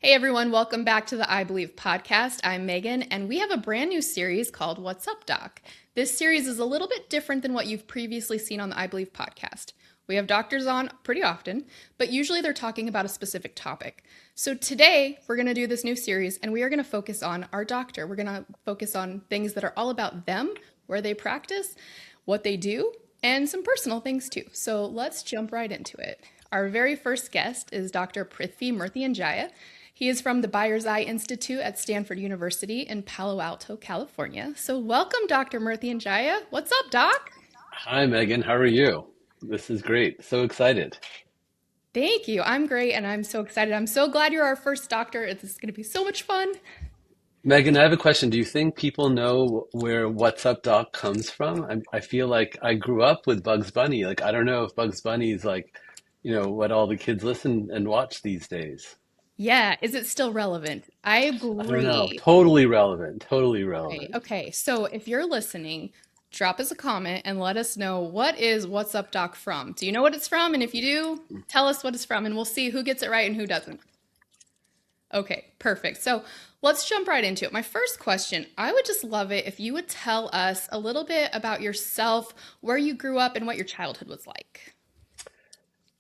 Hey everyone, welcome back to the I Believe podcast. I'm Megan, and we have a brand new series called What's Up, Doc? This series is a little bit different than what you've previously seen on the I Believe podcast. We have doctors on pretty often, but usually they're talking about a specific topic. So today, we're going to do this new series, and we are going to focus on our doctor. We're going to focus on things that are all about them, where they practice, what they do, and some personal things too. So let's jump right into it. Our very first guest is Dr. Prithvi Mruthyunjaya. He is from the Byers Eye Institute at Stanford University in Palo Alto, California. So welcome, Dr. Mruthyunjaya. What's up, Doc? Hi, Megan. How are you? This is great. So excited. Thank you. I'm great, and I'm so excited. I'm so glad you're our first doctor. It's going to be so much fun. Megan, I have a question. Do you think people know where What's Up Doc comes from? I feel like I grew up with Bugs Bunny. Like, I don't know if Bugs Bunny is like, what all the kids listen and watch these days. Yeah, is it still relevant? I I don't know. agree. Totally relevant. Totally Right. relevant. Okay, so if you're listening, drop us a comment and let us know what is What's Up, Doc from? Do you know what it's from? And if you do, tell us what it's from, and we'll see who gets it right and who doesn't. Okay, perfect. So let's jump right into it. My first question, I would just love it if you would tell us a little bit about yourself, where you grew up, and what your childhood was like.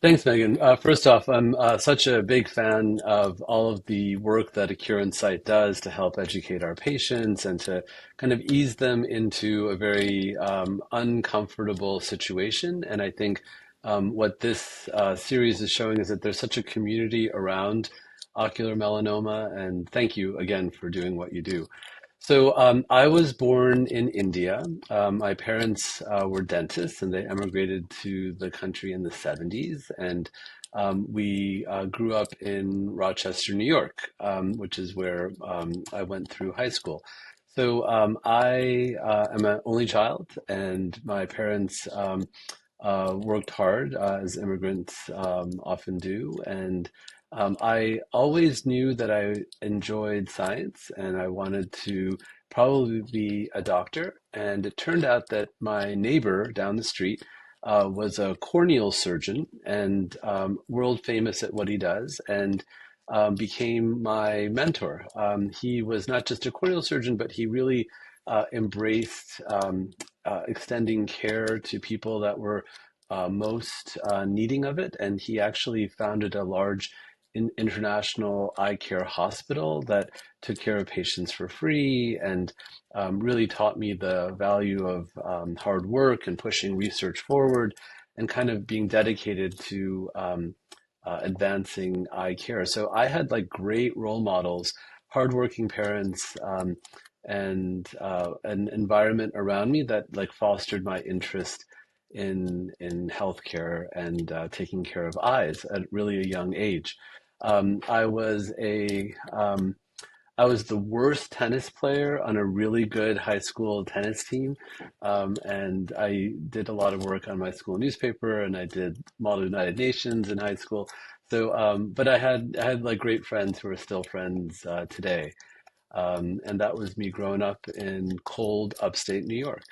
Thanks, Megan. First off, I'm such a big fan of all of the work that a Cure Insight does to help educate our patients and to kind of ease them into a very uncomfortable situation. And I think what this series is showing is that there's such a community around ocular melanoma. And thank you again for doing what you do. So I was born in India. My parents were dentists, and they emigrated to the country in the 70s. And we grew up in Rochester, New York, which is where I went through high school. So I am an only child, and my parents worked hard as immigrants often do. And I always knew that I enjoyed science and I wanted to probably be a doctor. And it turned out that my neighbor down the street was a corneal surgeon and world famous at what he does, and became my mentor. He was not just a corneal surgeon, but he really embraced extending care to people that were most needing of it. And he actually founded a large international eye care hospital that took care of patients for free and really taught me the value of hard work and pushing research forward and kind of being dedicated to advancing eye care. So I had like great role models, hardworking parents, and an environment around me that like fostered my interest in healthcare and taking care of eyes at really a young age. I was I was the worst tennis player on a really good high school tennis team, and I did a lot of work on my school newspaper, and I did Model United Nations in high school. So, but I had like great friends who are still friends today, and that was me growing up in cold upstate New York.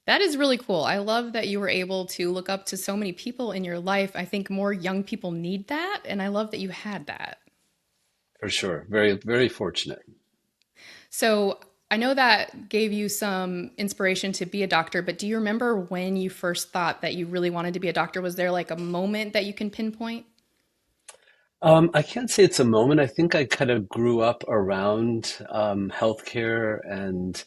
That is really cool. I love that you were able to look up to so many people in your life. I think more young people need that, and I love that you had that. For sure, very fortunate. So I know that gave you some inspiration to be a doctor, but do you remember when you first thought that you really wanted to be a doctor? Was there like a moment that you can pinpoint? I can't say it's a moment. I think I kind of grew up around healthcare, and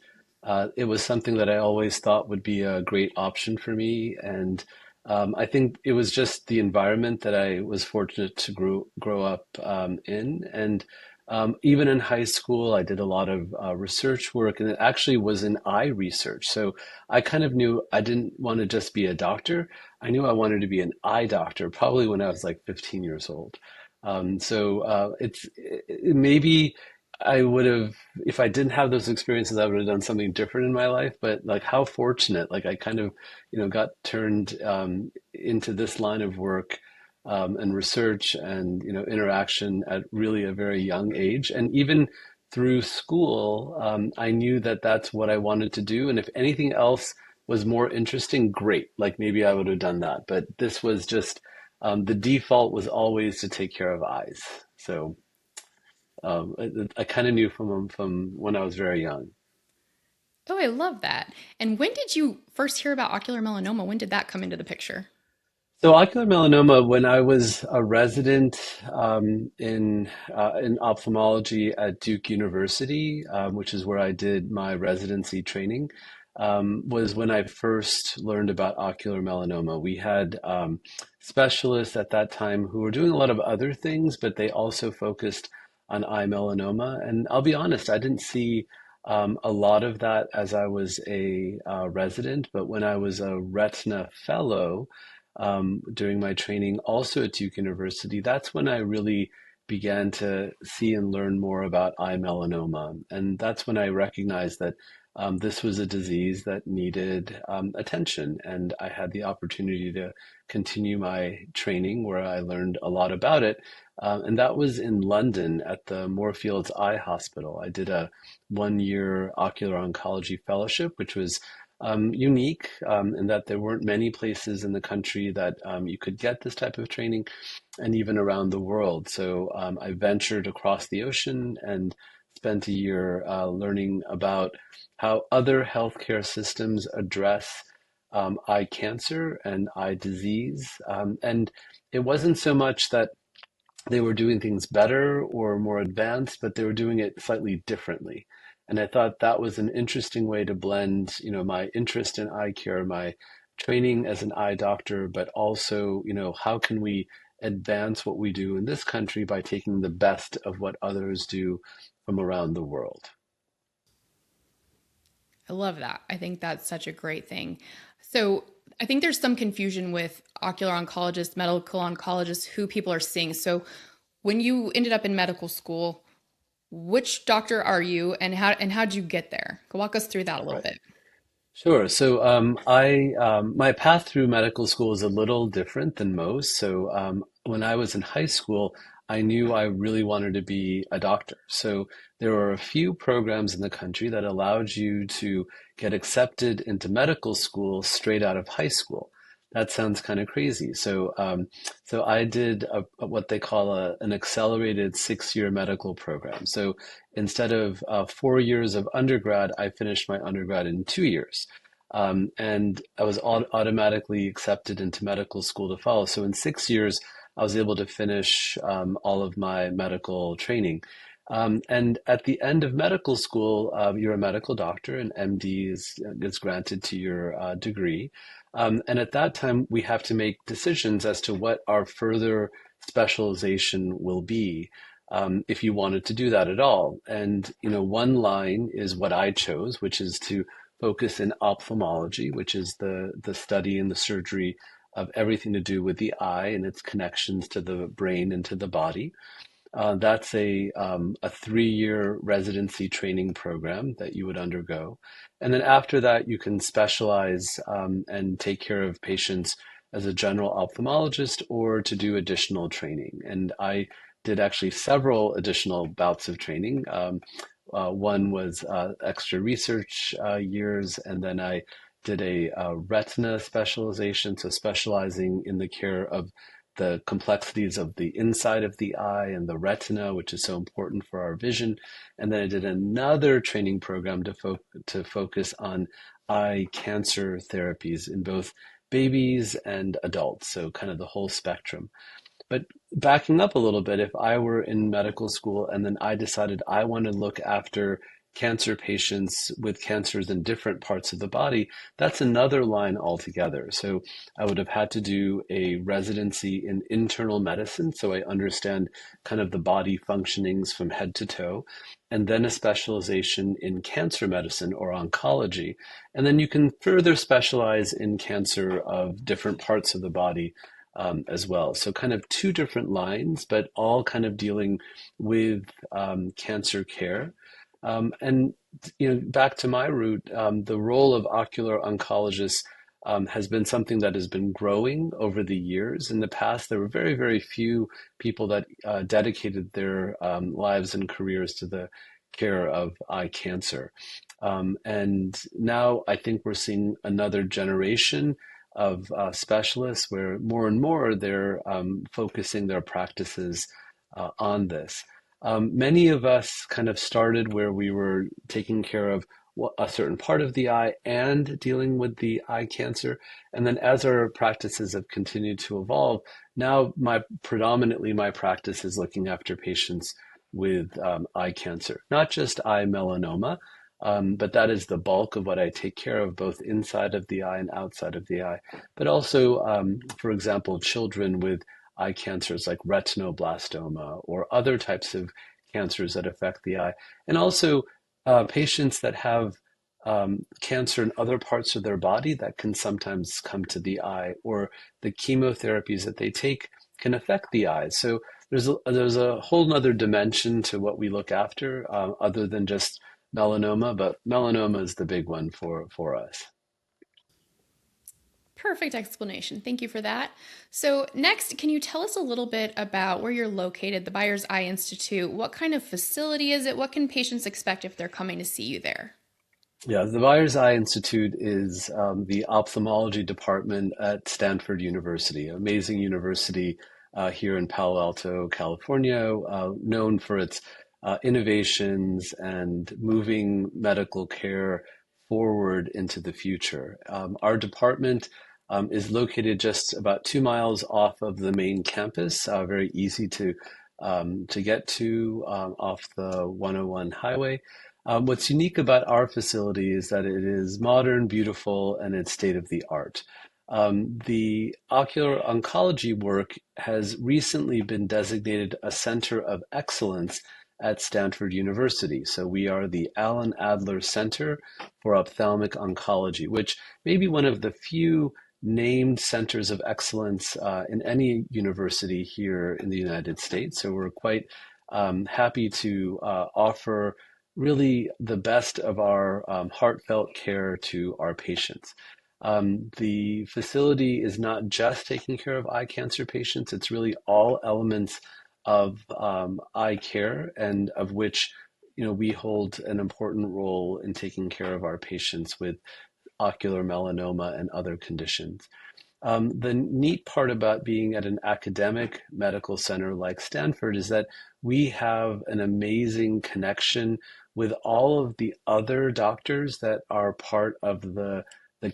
it was something that I always thought would be a great option for me. And I think it was just the environment that I was fortunate to grow up in. And even in high school, I did a lot of research work, and it actually was in eye research. So I kind of knew I didn't want to just be a doctor. I knew I wanted to be an eye doctor, probably when I was like 15 years old. Maybe I would have, if I didn't have those experiences, I would have done something different in my life. But like, how fortunate! Like, I kind of, got turned into this line of work and research and interaction at really a very young age, and even through school, I knew that that's what I wanted to do. And if anything else was more interesting, great. Like maybe I would have done that. But this was just the default was always to take care of eyes. So. I kind of knew from when I was very young. Oh, I love that. And when did you first hear about ocular melanoma? When did that come into the picture? So ocular melanoma, when I was a resident in ophthalmology at Duke University, which is where I did my residency training, was when I first learned about ocular melanoma. We had specialists at that time who were doing a lot of other things, but they also focused on eye melanoma. And I'll be honest, I didn't see a lot of that as I was a resident, but when I was a retina fellow, during my training also at Duke University, that's when I really began to see and learn more about eye melanoma. And that's when I recognized that this was a disease that needed attention. And I had the opportunity to continue my training where I learned a lot about it. And that was in London at the Moorfields Eye Hospital. I did a 1 year ocular oncology fellowship, which was unique in that there weren't many places in the country that you could get this type of training, and even around the world. So I ventured across the ocean and spent a year learning about how other healthcare systems address eye cancer and eye disease. And it wasn't so much that they were doing things better or more advanced, but they were doing it slightly differently. And I thought that was an interesting way to blend, my interest in eye care, my training as an eye doctor, but also, how can we advance what we do in this country by taking the best of what others do from around the world. I love that. I think that's such a great thing. So I think there's some confusion with ocular oncologists, medical oncologists, who people are seeing. So when you ended up in medical school, which doctor are you and how'd you get there? Walk us through that a little Right. bit. Sure. So I my path through medical school is a little different than most. So when I was in high school, I knew I really wanted to be a doctor. So there were a few programs in the country that allowed you to get accepted into medical school straight out of high school. That sounds kind of crazy. So I did what they call an accelerated 6 year medical program. So instead of 4 years of undergrad, I finished my undergrad in 2 years. And I was automatically accepted into medical school to follow. So in 6 years, I was able to finish all of my medical training. And at the end of medical school, you're a medical doctor, and MD is granted to your degree. And at that time, we have to make decisions as to what our further specialization will be, if you wanted to do that at all. And, one line is what I chose, which is to focus in ophthalmology, which is the study and the surgery of everything to do with the eye and its connections to the brain and to the body. That's a 3 year residency training program that you would undergo. And then after that, you can specialize and take care of patients as a general ophthalmologist or to do additional training. And I did actually several additional bouts of training. One was extra research years, and then I did a retina specialization, so specializing in the care of the complexities of the inside of the eye and the retina, which is so important for our vision. And then I did another training program to focus on eye cancer therapies in both babies and adults, so kind of the whole spectrum. But backing up a little bit, if I were in medical school and then I decided I want to look after cancer patients with cancers in different parts of the body, that's another line altogether. So I would have had to do a residency in internal medicine, so I understand kind of the body functionings from head to toe, and then a specialization in cancer medicine or oncology. And then you can further specialize in cancer of different parts of the body as well. So kind of two different lines, but all kind of dealing with cancer care. And back to my root, the role of ocular oncologists has been something that has been growing over the years. In the past, there were very, very few people that dedicated their lives and careers to the care of eye cancer. And now I think we're seeing another generation of specialists where more and more they're focusing their practices on this. Many of us kind of started where we were taking care of a certain part of the eye and dealing with the eye cancer. And then as our practices have continued to evolve, now predominantly my practice is looking after patients with eye cancer, not just eye melanoma, but that is the bulk of what I take care of, both inside of the eye and outside of the eye. But also, for example, children with eye cancers like retinoblastoma or other types of cancers that affect the eye. And also patients that have cancer in other parts of their body that can sometimes come to the eye, or the chemotherapies that they take can affect the eyes. So there's a whole nother dimension to what we look after other than just melanoma, but melanoma is the big one for us. Perfect explanation. Thank you for that. So, next, can you tell us a little bit about where you're located, the Byers Eye Institute? What kind of facility is it? What can patients expect if they're coming to see you there? Yeah, the Byers Eye Institute is the ophthalmology department at Stanford University, an amazing university here in Palo Alto, California, known for its innovations and moving medical care forward into the future. Our department is located just about 2 miles off of the main campus, very easy to get to off the 101 highway. What's unique about our facility is that it is modern, beautiful, and it's state of the art. The ocular oncology work has recently been designated a center of excellence at Stanford University. So we are the Alan Adler Center for Ophthalmic Oncology, which may be one of the few named centers of excellence in any university here in the United States. So we're quite happy to offer really the best of our heartfelt care to our patients. The facility is not just taking care of eye cancer patients, it's really all elements of eye care, and of which we hold an important role in taking care of our patients with ocular melanoma and other conditions. The neat part about being at an academic medical center like Stanford is that we have an amazing connection with all of the other doctors that are part of the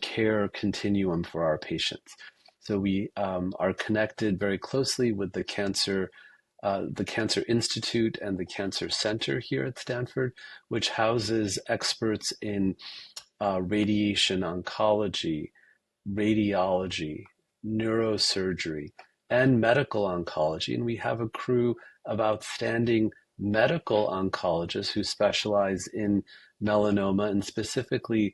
care continuum for our patients. So we are connected very closely with the Cancer Institute and the Cancer Center here at Stanford, which houses experts in radiation oncology, radiology, neurosurgery, and medical oncology. And we have a crew of outstanding medical oncologists who specialize in melanoma, and specifically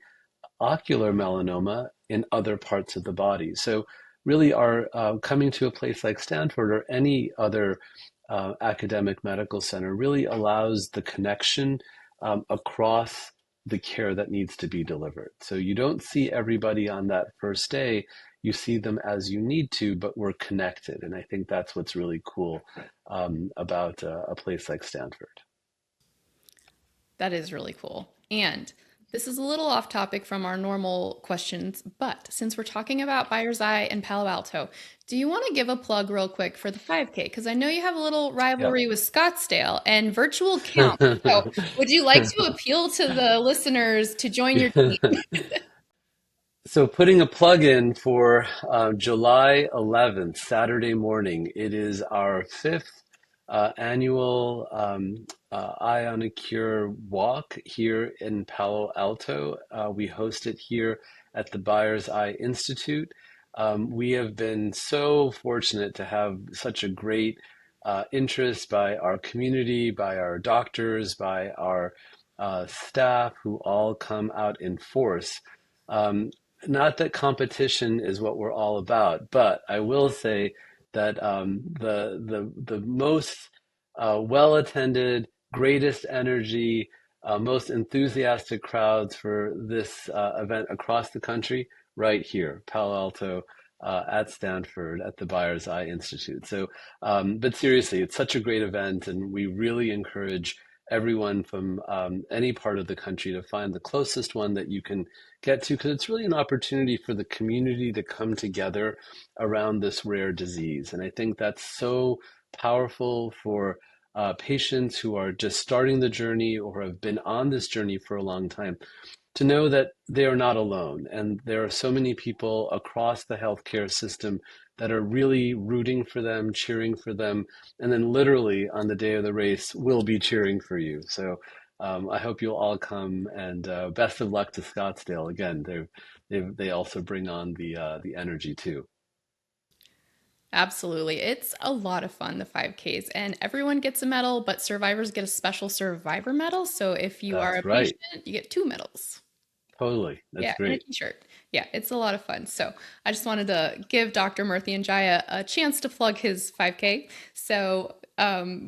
ocular melanoma in other parts of the body. So really our coming to a place like Stanford or any other academic medical center really allows the connection across the care that needs to be delivered. So you don't see everybody on that first day, you see them as you need to, but we're connected. And I think that's what's really cool about a place like Stanford. That is really cool. And this is a little off topic from our normal questions, but since we're talking about Byers Eye and Palo Alto, do you want to give a plug real quick for the 5K? Because I know you have a little Yeah. rivalry with Scottsdale and virtual count. So would you like to appeal to the listeners to join your team? So putting a plug in for July 11th, Saturday morning. It is our fifth annual Eye on a Cure walk here in Palo Alto. We host it here at the Byers Eye Institute. We have been so fortunate to have such a great interest by our community, by our doctors, by our staff who all come out in force. Um, Not that competition is what we're all about, but I will say that the most well attended, greatest energy, most enthusiastic crowds for this event across the country, right here, Palo Alto, at Stanford, at the Byers Eye Institute. So, but seriously, it's such a great event, and we really encourage everyone from any part of the country to find the closest one that you can get to, because it's really an opportunity for the community to come together around this rare disease. And I think that's so powerful for patients who are just starting the journey or have been on this journey for a long time, to know that they are not alone. And there are so many people across the healthcare system that are really rooting for them, cheering for them, and then literally on the day of the race will be cheering for you. So I hope you'll all come, and best of luck to Scottsdale. Again, they also bring on the energy too. Absolutely. It's a lot of fun, the 5Ks, and everyone gets a medal, but survivors get a special survivor medal. So if you are a That's right. patient, you get two medals. Totally. Yeah, That's and a great. t-shirt. Yeah, it's a lot of fun. So I just wanted to give Dr. Murthyunjaya a chance to plug his 5K. So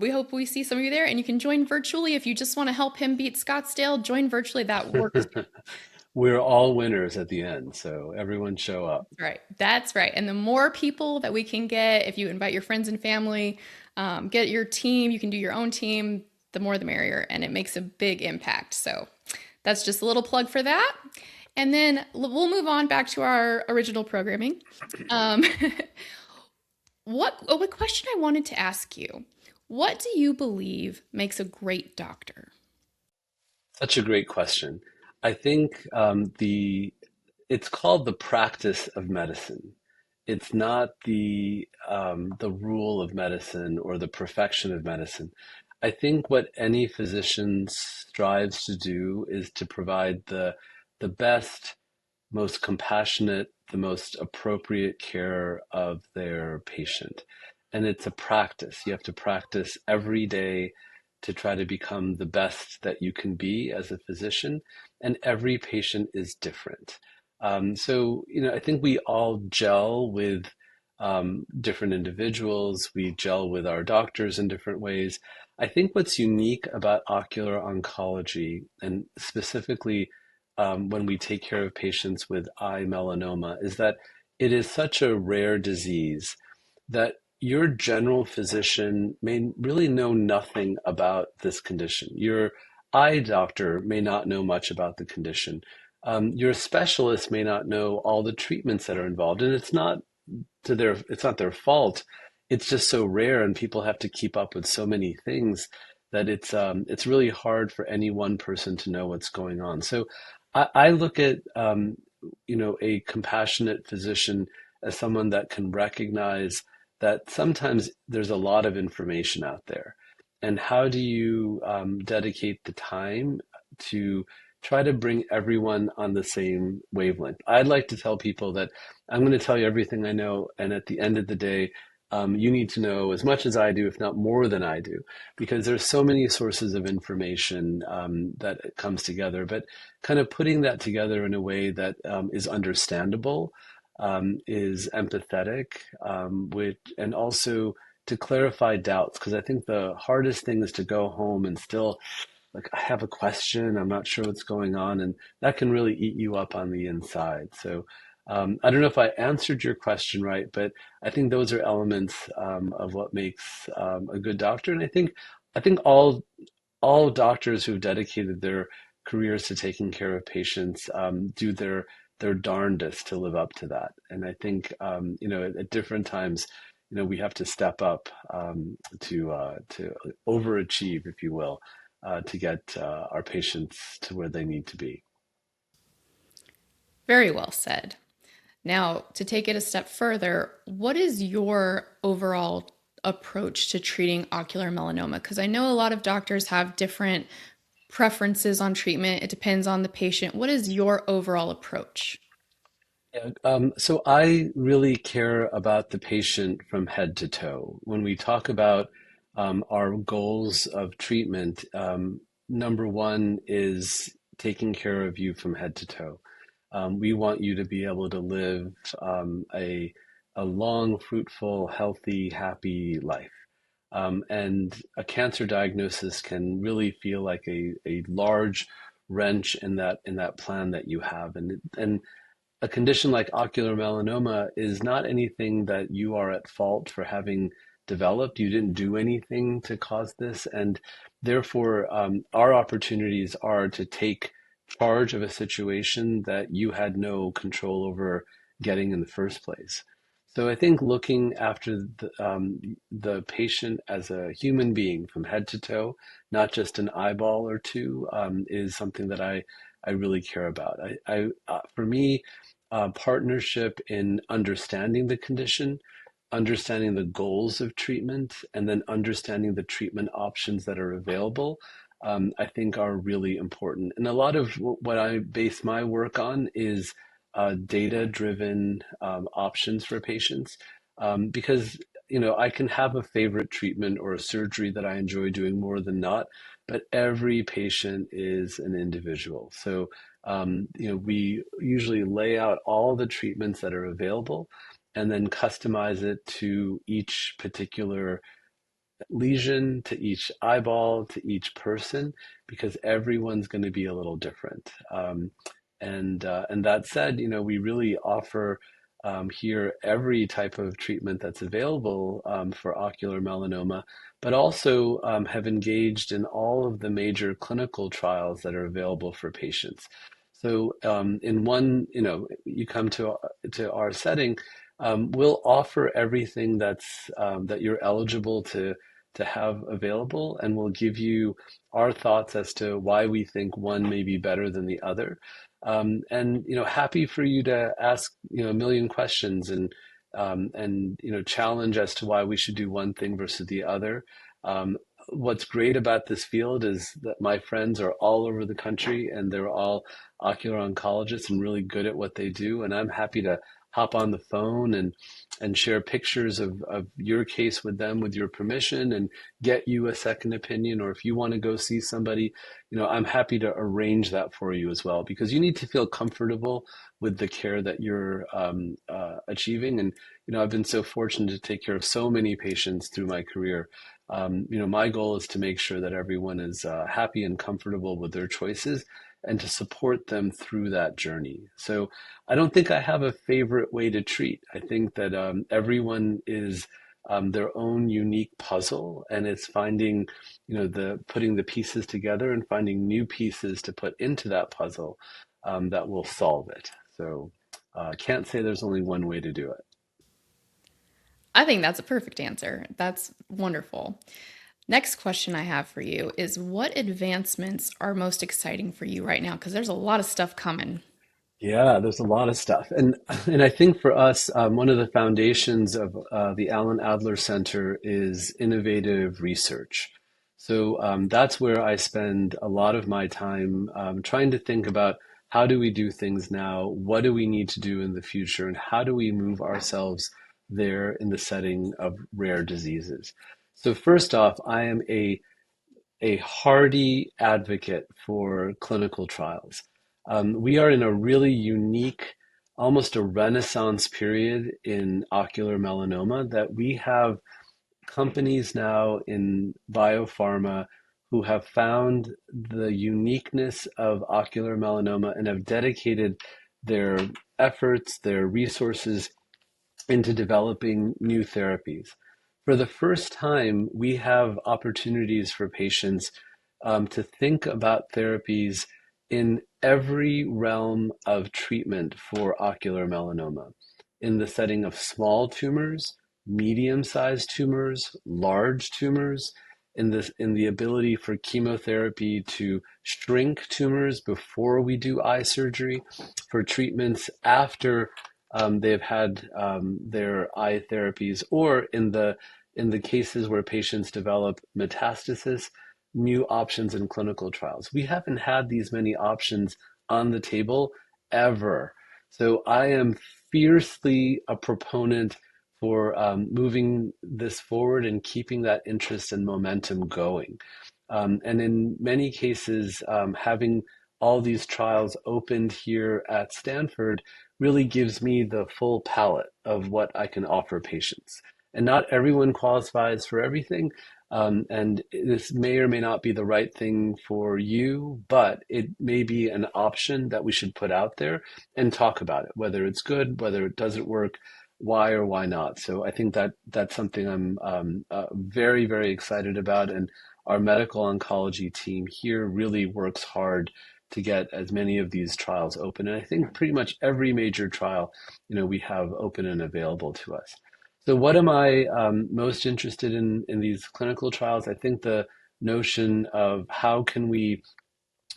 we hope we see some of you there, and you can join virtually if you just want to help him beat Scottsdale. Join virtually. That works. We're all winners at the end, so everyone show up. Right. That's right. And the more people that we can get, if you invite your friends and family, get your team, you can do your own team, the more the merrier. And it makes a big impact. So that's just a little plug for that. And then we'll move on back to our original programming. Um, what question I wanted to ask you? What do you believe makes a great doctor? Such a great question. I think it's called the practice of medicine. It's not the rule of medicine or the perfection of medicine. I think what any physician strives to do is to provide the best, most compassionate, the most appropriate care of their patient. And it's a practice. You have to practice every day to try to become the best that you can be as a physician. And every patient is different. I think we all gel with different individuals. We gel with our doctors in different ways. I think what's unique about ocular oncology, and specifically when we take care of patients with eye melanoma, is that it is such a rare disease that your general physician may really know nothing about this condition. Your eye doctor may not know much about the condition. Your specialist may not know all the treatments that are involved, and it's not their fault. It's just so rare, and people have to keep up with so many things that it's really hard for any one person to know what's going on. So I look at a compassionate physician as someone that can recognize that sometimes there's a lot of information out there, and how do you dedicate the time to try to bring everyone on the same wavelength. I'd like to tell people that I'm going to tell you everything I know, and at the end of the day, you need to know as much as I do, if not more than I do, because there's so many sources of information that comes together. But kind of putting that together in a way that is understandable, is empathetic, and also to clarify doubts, because I think the hardest thing is to go home and still like, I have a question, I'm not sure what's going on, and that can really eat you up on the inside. So I don't know if I answered your question right, but I think those are elements of what makes a good doctor. And I think all doctors who've dedicated their careers to taking care of patients do their darndest to live up to that. And I think at different times, we have to step up to overachieve, if you will, to get our patients to where they need to be. Very well said. Now, to take it a step further, what is your overall approach to treating ocular melanoma? Because I know a lot of doctors have different preferences on treatment. It depends on the patient. What is your overall approach? Yeah, so I really care about the patient from head to toe. When we talk about our goals of treatment, number one is taking care of you from head to toe. We want you to be able to live a long, fruitful, healthy, happy life. And a cancer diagnosis can really feel like a large wrench in that plan that you have. And a condition like ocular melanoma is not anything that you are at fault for having developed. You didn't do anything to cause this. And therefore, our opportunities are to take charge of a situation that you had no control over getting in the first place. So I think looking after the patient as a human being from head to toe, not just an eyeball or two, is something that I really care about. For me, partnership in understanding the condition, understanding the goals of treatment, and then understanding the treatment options that are available, I think are really important. And a lot of what I base my work on is data-driven options for patients, because I can have a favorite treatment or a surgery that I enjoy doing more than not, but every patient is an individual. So we usually lay out all the treatments that are available and then customize it to each particular lesion, to each eyeball, to each person, because everyone's going to be a little different. And that said, we really offer here every type of treatment that's available for ocular melanoma, but also have engaged in all of the major clinical trials that are available for patients. So in one, you come to our setting, we'll offer everything that you're eligible to have available, and we'll give you our thoughts as to why we think one may be better than the other. And happy for you to ask a million questions and challenge as to why we should do one thing versus the other. What's great about this field is that my friends are all over the country and they're all ocular oncologists and really good at what they do. And I'm happy to hop on the phone and share pictures of your case with them with your permission and get you a second opinion. Or if you want to go see somebody, I'm happy to arrange that for you as well, because you need to feel comfortable with the care that you're achieving. And, I've been so fortunate to take care of so many patients through my career. My goal is to make sure that everyone is happy and comfortable with their choices and to support them through that journey. So I don't think I have a favorite way to treat. I think that everyone is their own unique puzzle, and it's finding, the putting the pieces together and finding new pieces to put into that puzzle that will solve it. So can't say there's only one way to do it. I think that's a perfect answer. That's wonderful. Next question I have for you is what advancements are most exciting for you right now? Because there's a lot of stuff coming. Yeah, there's a lot of stuff, and I think for us, one of the foundations of the Alan Adler Center is innovative research. So that's where I spend a lot of my time trying to think about how do we do things now, what do we need to do in the future, and how do we move ourselves there in the setting of rare diseases. So first off, I am a hearty advocate for clinical trials. We are in a really unique, almost a renaissance period in ocular melanoma that we have companies now in biopharma who have found the uniqueness of ocular melanoma and have dedicated their efforts, their resources into developing new therapies. For the first time, we have opportunities for patients to think about therapies in every realm of treatment for ocular melanoma, in the setting of small tumors, medium-sized tumors, large tumors, in the ability for chemotherapy to shrink tumors before we do eye surgery, for treatments after they've had their eye therapies, or in the cases where patients develop metastasis, new options in clinical trials. We haven't had these many options on the table ever. So I am fiercely a proponent for moving this forward and keeping that interest and momentum going. And in many cases, having all these trials opened here at Stanford really gives me the full palette of what I can offer patients. And not everyone qualifies for everything. And this may or may not be the right thing for you, but it may be an option that we should put out there and talk about it, whether it's good, whether it doesn't work, why or why not. So I think that that's something I'm very, very excited about. And our medical oncology team here really works hard to get as many of these trials open. And I think pretty much every major trial, we have open and available to us. So what am I most interested in these clinical trials? I think the notion of how can we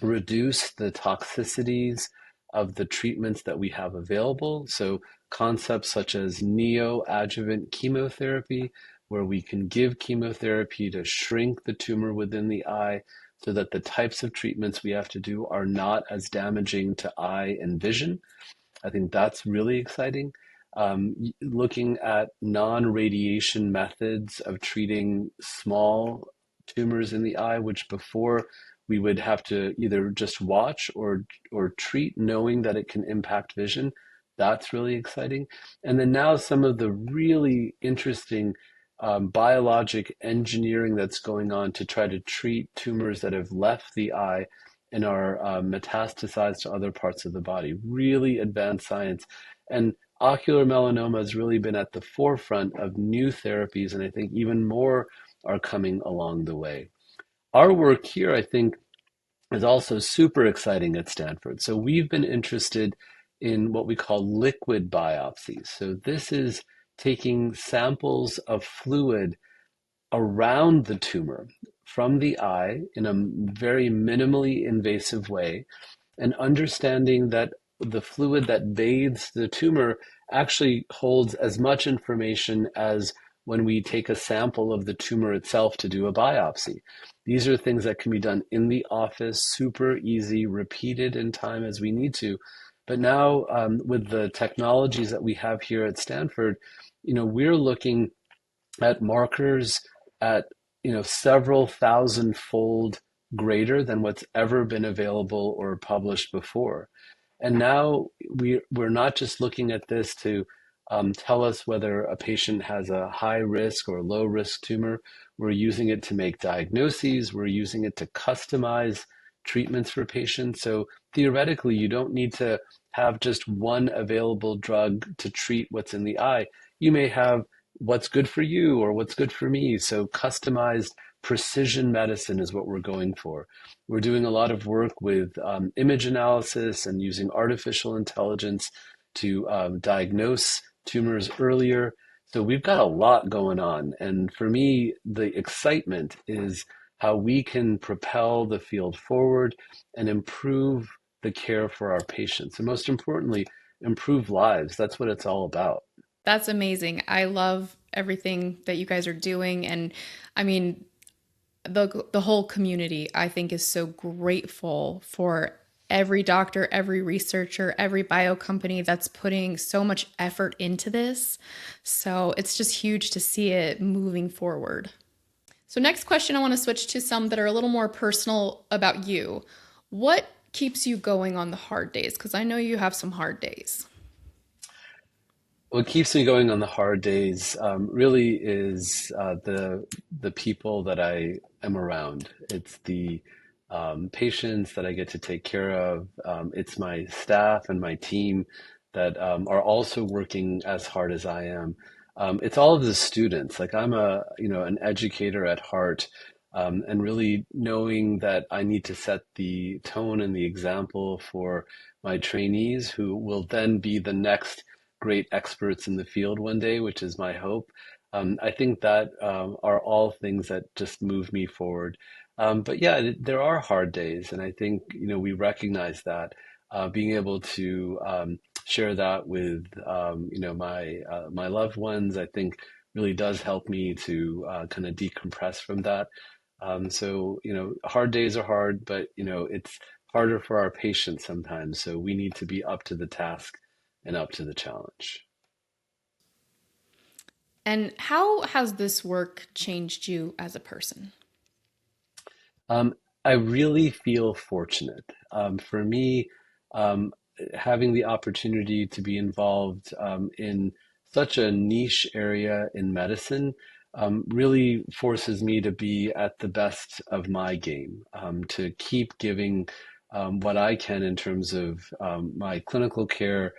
reduce the toxicities of the treatments that we have available. So concepts such as neoadjuvant chemotherapy, where we can give chemotherapy to shrink the tumor within the eye so that the types of treatments we have to do are not as damaging to eye and vision. I think that's really exciting. Looking at non-radiation methods of treating small tumors in the eye, which before we would have to either just watch or treat, knowing that it can impact vision. That's really exciting. And then now some of the really interesting biologic engineering that's going on to try to treat tumors that have left the eye and are metastasized to other parts of the body. Really advanced science. And ocular melanoma has really been at the forefront of new therapies, and I think even more are coming along the way. Our work here, I think, is also super exciting at Stanford. So we've been interested in what we call liquid biopsies. So this is taking samples of fluid around the tumor from the eye in a very minimally invasive way, and understanding that the fluid that bathes the tumor actually holds as much information as when we take a sample of the tumor itself to do a biopsy. These are things that can be done in the office, super easy, repeated in time as we need to. But now with the technologies that we have here at Stanford, we're looking at markers at several thousand-fold greater than what's ever been available or published before. And now we're not just looking at this to tell us whether a patient has a high risk or low risk tumor. We're using it to make diagnoses. We're using it to customize treatments for patients. So theoretically, you don't need to have just one available drug to treat what's in the eye. You may have what's good for you or what's good for me. So customized precision medicine is what we're going for. We're doing a lot of work with image analysis and using artificial intelligence to diagnose tumors earlier. So we've got a lot going on. And for me, the excitement is how we can propel the field forward and improve the care for our patients. And most importantly, improve lives. That's what it's all about. That's amazing. I love everything that you guys are doing. And I mean, the whole community, I think, is so grateful for every doctor, every researcher, every bio company that's putting so much effort into this. So it's just huge to see it moving forward. So next question, I want to switch to some that are a little more personal about you. What keeps you going on the hard days? Because I know you have some hard days. What keeps me going on the hard days really is the people that I am around. It's the patients that I get to take care of. It's my staff and my team that are also working as hard as I am. It's all of the students. Like I'm an educator at heart, and really knowing that I need to set the tone and the example for my trainees who will then be the next great experts in the field one day, which is my hope. I think that are all things that just move me forward. But yeah, there are hard days, and I think we recognize that. Being able to share that with my loved ones, I think really does help me to kind of decompress from that. So hard days are hard, but it's harder for our patients sometimes. So we need to be up to the task and up to the challenge. And how has this work changed you as a person? Um, I really feel fortunate. For me, um, having the opportunity to be involved in such a niche area in medicine really forces me to be at the best of my game, to keep giving what I can in terms of my clinical care,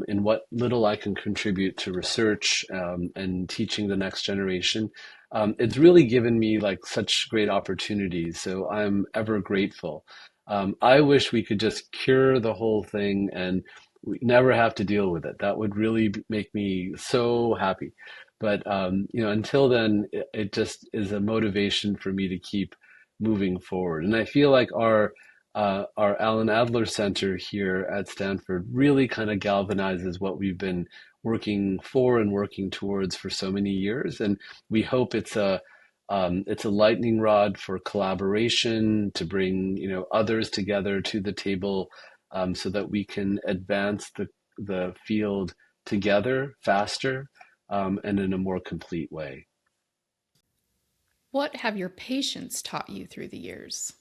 in what little I can contribute to research and teaching the next generation. It's really given me like such great opportunities. So I'm ever grateful. I wish we could just cure the whole thing and we never have to deal with it. That would really make me so happy. But until then, it just is a motivation for me to keep moving forward. And I feel like our Alan Adler Center here at Stanford really kind of galvanizes what we've been working for and working towards for so many years. And we hope it's a lightning rod for collaboration to bring, others together to the table, so that we can advance the field together faster, and in a more complete way. What have your patients taught you through the years?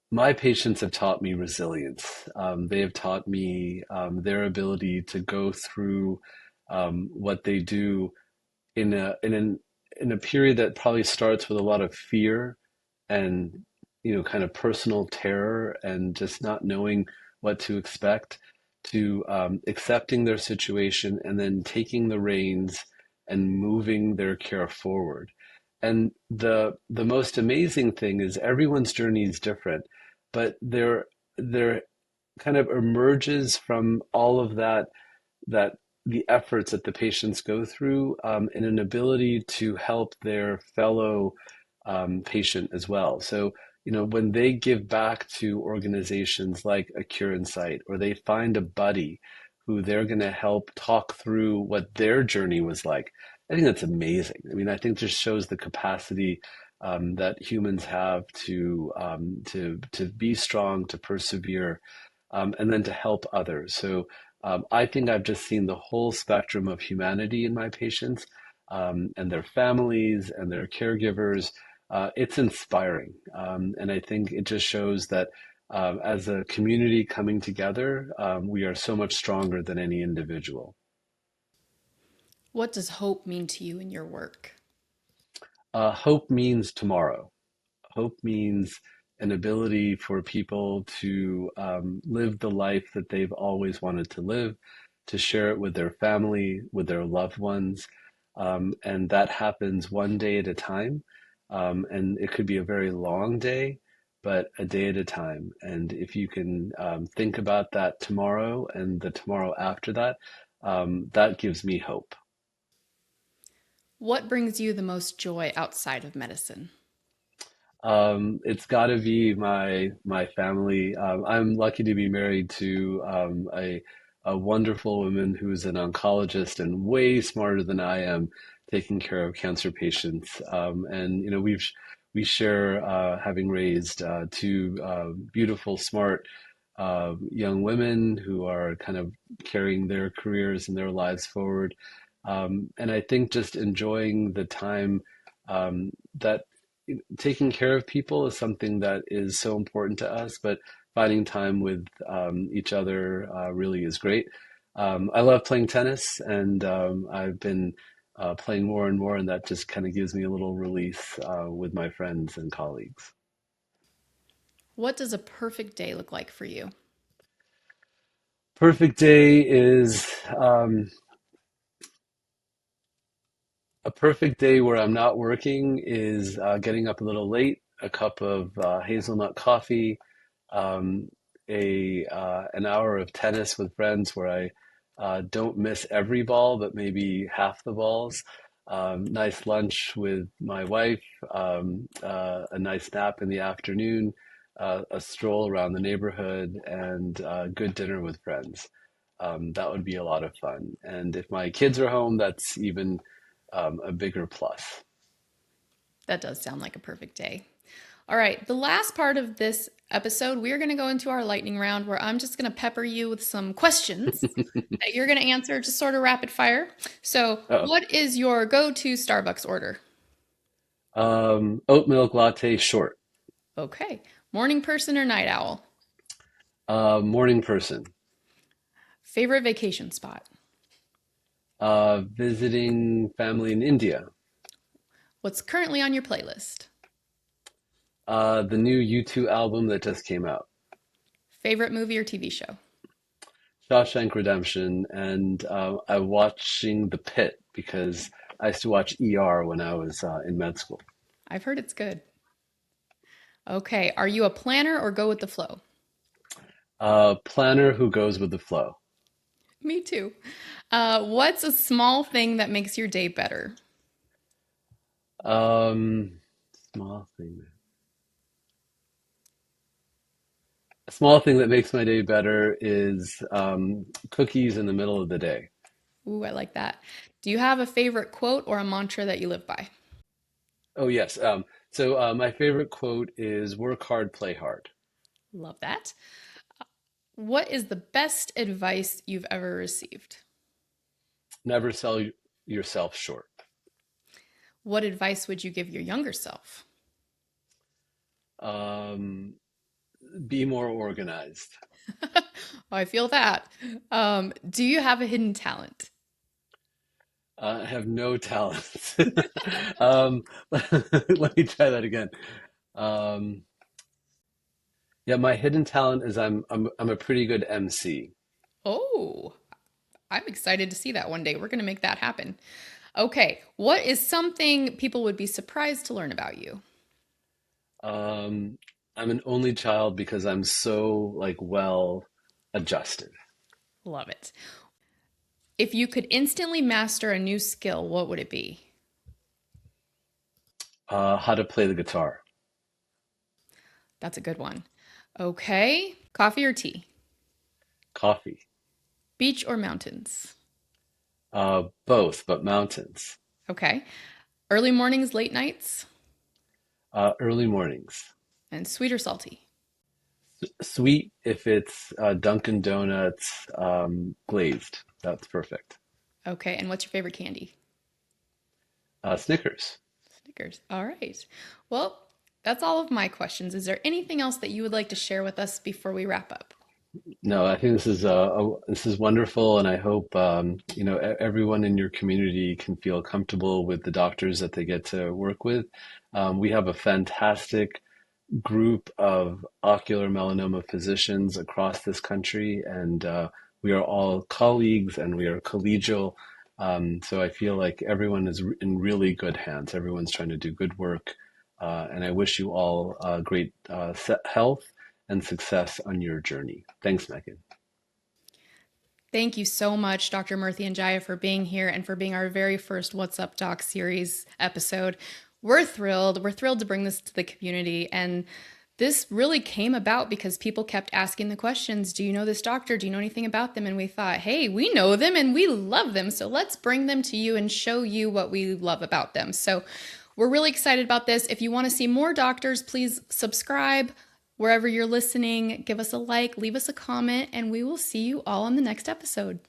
My patients have taught me resilience. They have taught me their ability to go through what they do in a period that probably starts with a lot of fear and kind of personal terror and just not knowing what to expect, to accepting their situation and then taking the reins and moving their care forward. And the most amazing thing is everyone's journey is different, but there kind of emerges from all of that the efforts that the patients go through, and an ability to help their fellow patient as well. So, when they give back to organizations like a Cure Insight, or they find a buddy who they're going to help talk through what their journey was like, I think that's amazing. I mean, I think just shows the capacity that humans have to be strong, to persevere, and then to help others. So I think I've just seen the whole spectrum of humanity in my patients, and their families and their caregivers. It's inspiring. And I think it just shows that as a community coming together, we are so much stronger than any individual. What does hope mean to you in your work? Hope means tomorrow. Hope means an ability for people to live the life that they've always wanted to live, to share it with their family, with their loved ones. And that happens one day at a time. And it could be a very long day, but a day at a time. And if you can think about that tomorrow and the tomorrow after that, that gives me hope. What brings you the most joy outside of medicine? It's got to be my family. I'm lucky to be married to a wonderful woman who's an oncologist and way smarter than I am, taking care of cancer patients. And we share having raised two beautiful, smart young women who are kind of carrying their careers and their lives forward. And I think just enjoying the time that taking care of people is something that is so important to us, but finding time with each other really is great. I love playing tennis, and I've been playing more and more, and that just kind of gives me a little release with my friends and colleagues. What does a perfect day look like for you? Perfect day is a perfect day where I'm not working is getting up a little late, a cup of hazelnut coffee, um, a an hour of tennis with friends where I don't miss every ball, but maybe half the balls. Nice lunch with my wife, a nice nap in the afternoon, a stroll around the neighborhood, and good dinner with friends. That would be a lot of fun. And if my kids are home, that's even a bigger plus. That does sound like a perfect day. All right, the last part of this episode, we're going to go into our lightning round where I'm just going to pepper you with some questions that you're going to answer just sort of rapid fire. So, Uh-oh. what is your go to Starbucks order? Oat milk latte short. Okay. Morning person or night owl? Morning person. Favorite vacation spot? Visiting family in India. What's currently on your playlist? The new U2 album that just came out. Favorite movie or TV show? Shawshank Redemption, and I'm watching The Pit because I used to watch ER when I was in med school. I've heard it's good. Okay, are you a planner or go with the flow? Planner who goes with the flow. Me too. What's a small thing that makes your day better? Um, small thing. A small thing that makes my day better is cookies in the middle of the day. Ooh, I like that. Do you have a favorite quote or a mantra that you live by? Oh, yes. So my favorite quote is work hard, play hard. Love that. What is the best advice you've ever received? Never sell yourself short. What advice would you give your younger self? Um, be more organized. Oh, I feel that. Do you have a hidden talent? I have no talents. um, let me try that again. Um, yeah, my hidden talent is I'm a pretty good MC. Oh, I'm excited to see that one day. We're going to make that happen. Okay, what is something people would be surprised to learn about you? Um, I'm an only child because I'm so like well adjusted. Love it. If you could instantly master a new skill, what would it be? How to play the guitar. That's a good one. Okay, coffee or tea? Coffee. Beach or mountains? Both, but mountains. Okay, early mornings, late nights, Early mornings. and sweet or salty? Sweet if it's Dunkin' Donuts glazed. That's perfect. Okay, and what's your favorite candy? Snickers. Snickers. All right. Well, that's all of my questions. Is there anything else that you would like to share with us before we wrap up? No, I think this is wonderful, and I hope everyone in your community can feel comfortable with the doctors that they get to work with. We have a fantastic group of ocular melanoma physicians across this country, and we are all colleagues and we are collegial. So I feel like everyone is in really good hands. Everyone's trying to do good work, and I wish you all great health and success on your journey. Thanks, Megan. Thank you so much, Dr. Mruthyunjaya, for being here and for being our very first What's Up Doc series episode. We're thrilled. We're thrilled to bring this to the community. And this really came about because people kept asking the questions. Do you know this doctor? Do you know anything about them? And we thought, hey, we know them and we love them. So let's bring them to you and show you what we love about them. So we're really excited about this. If you want to see more doctors, please subscribe wherever you're listening. Give us a like, leave us a comment, and we will see you all on the next episode.